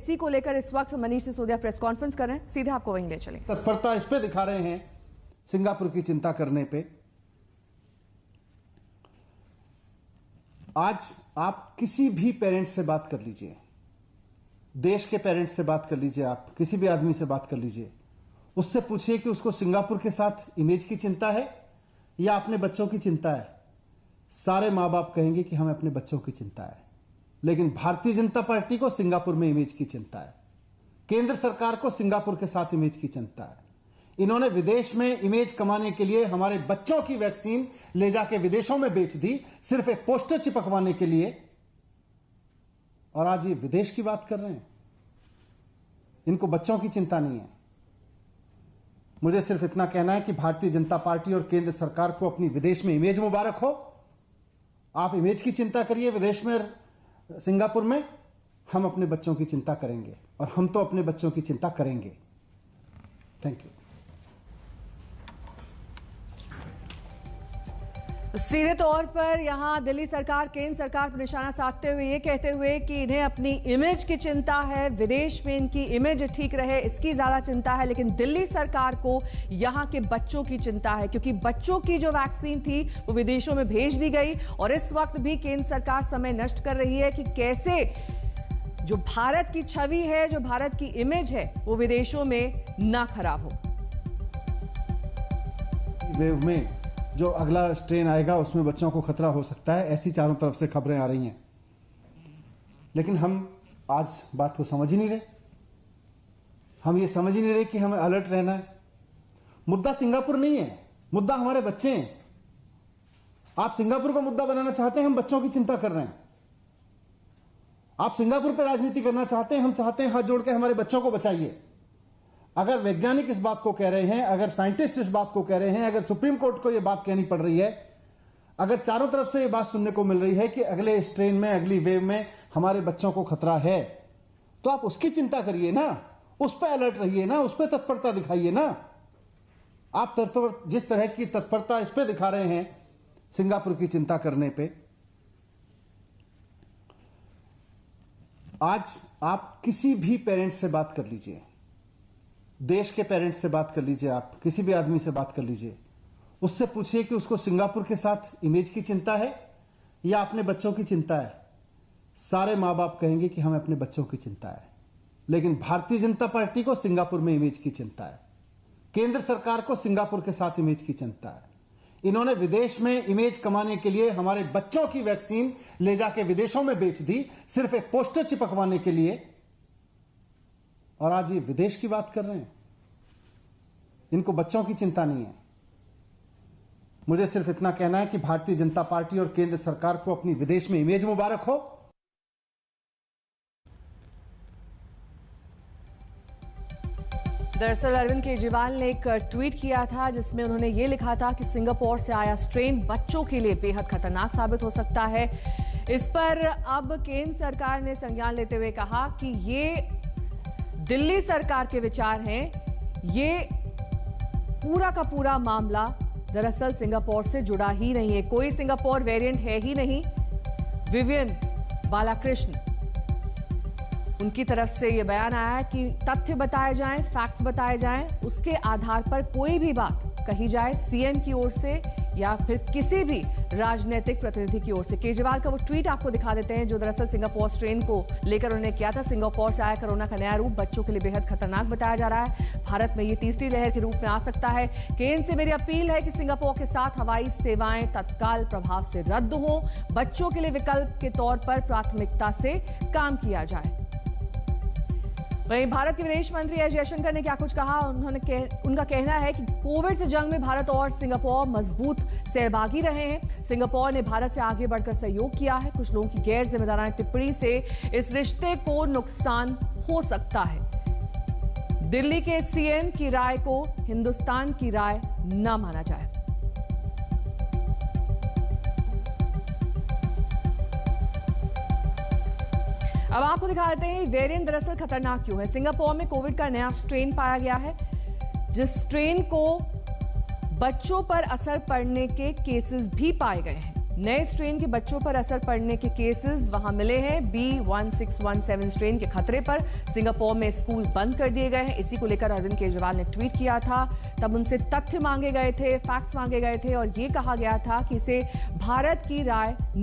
इसी को लेकर इस वक्त मनीष सिसोदिया प्रेस कॉन्फ्रेंस कर रहे हैं, सीधे आपको वहीं ले चले। तत्परता इस पे दिखा रहे हैं सिंगापुर की चिंता करने पे। आज आप किसी भी पेरेंट्स से बात कर लीजिए, देश के पेरेंट्स से बात कर लीजिए, आप किसी भी आदमी से बात कर लीजिए, उससे पूछिए कि उसको सिंगापुर के साथ इमेज की चिंता है या अपने बच्चों की चिंता है। सारे माँ बाप कहेंगे कि हमें अपने बच्चों की चिंता है, लेकिन भारतीय जनता पार्टी को सिंगापुर में इमेज की चिंता है। केंद्र सरकार को सिंगापुर के साथ इमेज की चिंता है। इन्होंने विदेश में इमेज कमाने के लिए हमारे बच्चों की वैक्सीन ले जाके विदेशों में बेच दी, सिर्फ एक पोस्टर चिपकवाने के लिए, और आज ये विदेश की बात कर रहे हैं। इनको बच्चों की चिंता नहीं है। मुझे सिर्फ इतना कहना है कि भारतीय जनता पार्टी और केंद्र सरकार को अपनी विदेश में इमेज मुबारक हो। आप इमेज की चिंता करिए विदेश में, सिंगापुर में। हम अपने बच्चों की चिंता करेंगे, और हम तो अपने बच्चों की चिंता करेंगे। Thank you. सीधे तौर पर यहां दिल्ली सरकार केंद्र सरकार पर निशाना साधते हुए ये कहते हुए कि इन्हें अपनी इमेज की चिंता है, विदेश में इनकी इमेज ठीक रहे इसकी ज्यादा चिंता है, लेकिन दिल्ली सरकार को यहां के बच्चों की चिंता है, क्योंकि बच्चों की जो वैक्सीन थी वो विदेशों में भेज दी गई। और इस वक्त भी केंद्र सरकार समय नष्ट कर रही है कि कैसे जो भारत की छवि है, जो भारत की इमेज है, वो विदेशों में ना खराब हो। वेव में जो अगला स्ट्रेन आएगा उसमें बच्चों को खतरा हो सकता है, ऐसी चारों तरफ से खबरें आ रही हैं, लेकिन हम आज बात को समझ ही नहीं रहे। हम ये समझ ही नहीं रहे कि हमें अलर्ट रहना है। मुद्दा सिंगापुर नहीं है, मुद्दा हमारे बच्चे हैं। आप सिंगापुर को मुद्दा बनाना चाहते हैं, हम बच्चों की चिंता कर रहे हैं। आप सिंगापुर पर राजनीति करना चाहते हैं, हम चाहते हैं हाथ जोड़ के हमारे बच्चों को बचाइए। अगर वैज्ञानिक इस बात को कह रहे हैं, अगर साइंटिस्ट इस बात को कह रहे हैं, अगर सुप्रीम कोर्ट को यह बात कहनी पड़ रही है, अगर चारों तरफ से यह बात सुनने को मिल रही है कि अगले स्ट्रेन में, अगली वेव में हमारे बच्चों को खतरा है, तो आप उसकी चिंता करिए ना, उस पर अलर्ट रहिए ना, उस पर तत्परता दिखाइए ना। आप जिस तरह की तत्परता इस पर दिखा रहे हैं सिंगापुर की चिंता करने पे, आज आप किसी भी पेरेंट्स से बात कर लीजिए, देश के पेरेंट्स से बात कर लीजिए, आप किसी भी आदमी से बात कर लीजिए, उससे पूछिए कि उसको सिंगापुर के साथ इमेज की चिंता है या अपने बच्चों की चिंता है। सारे माँ बाप कहेंगे कि हमें अपने बच्चों की चिंता है, लेकिन भारतीय जनता पार्टी को सिंगापुर में इमेज की चिंता है। केंद्र सरकार को सिंगापुर के साथ इमेज की चिंता है। इन्होंने विदेश में इमेज कमाने के लिए हमारे बच्चों की वैक्सीन ले जाके विदेशों में बेच दी, सिर्फ एक पोस्टर चिपकवाने के लिए, और आज ये विदेश की बात कर रहे हैं। इनको बच्चों की चिंता नहीं है। मुझे सिर्फ इतना कहना है कि भारतीय जनता पार्टी और केंद्र सरकार को अपनी विदेश में इमेज मुबारक हो। दरअसल अरविंद केजरीवाल ने एक ट्वीट किया था जिसमें उन्होंने ये लिखा था कि सिंगापुर से आया स्ट्रेन बच्चों के लिए बेहद खतरनाक साबित हो सकता है। इस पर अब केंद्र सरकार ने संज्ञान लेते हुए कहा कि ये दिल्ली सरकार के विचार हैं। ये पूरा का पूरा मामला दरअसल सिंगापुर से जुड़ा ही नहीं है, कोई सिंगापुर वेरिएंट है ही नहीं। विवियन बालाकृष्ण उनकी तरफ से यह बयान आया कि तथ्य बताए जाएं, फैक्ट्स बताए जाएं, उसके आधार पर कोई भी बात कही जाए सीएम की ओर से या फिर किसी भी राजनीतिक प्रतिनिधि की ओर से। केजरीवाल का वो ट्वीट आपको दिखा देते हैं जो दरअसल सिंगापुर स्ट्रेन को लेकर उन्होंने किया था। सिंगापुर से आया कोरोना का नया रूप बच्चों के लिए बेहद खतरनाक बताया जा रहा है। भारत में ये तीसरी लहर के रूप में आ सकता है। केंद्र से मेरी अपील है कि सिंगापुर के साथ हवाई सेवाएं तत्काल प्रभाव से रद्द हों। बच्चों के लिए विकल्प के तौर पर प्राथमिकता से काम किया जाए। वहीं भारत के विदेश मंत्री एस जयशंकर ने क्या कुछ कहा, उनका कहना है कि कोविड से जंग में भारत और सिंगापुर मजबूत सहभागी रहे हैं। सिंगापुर ने भारत से आगे बढ़कर सहयोग किया है। कुछ लोगों की गैर जिम्मेदाराना टिप्पणी से इस रिश्ते को नुकसान हो सकता है। दिल्ली के सीएम की राय को हिंदुस्तान की राय न माना जाए। अब आपको दिखा देते हैं वेरिएंट दरअसल खतरनाक क्यों है। सिंगापुर में कोविड का नया स्ट्रेन पाया गया है, जिस स्ट्रेन को बच्चों पर असर पड़ने के केसेस भी पाए गए हैं। नए स्ट्रेन के बच्चों पर असर पड़ने के केसेस वहां मिले हैं। B1617 स्ट्रेन के खतरे पर सिंगापुर में स्कूल बंद कर दिए गए हैं। इसी को लेकर अरविंद केजरीवाल ने ट्वीट किया था। तब उनसे तथ्य मांगे गए थे, फैक्ट्स मांगे गए थे और ये कहा गया था कि इसे भारत की राय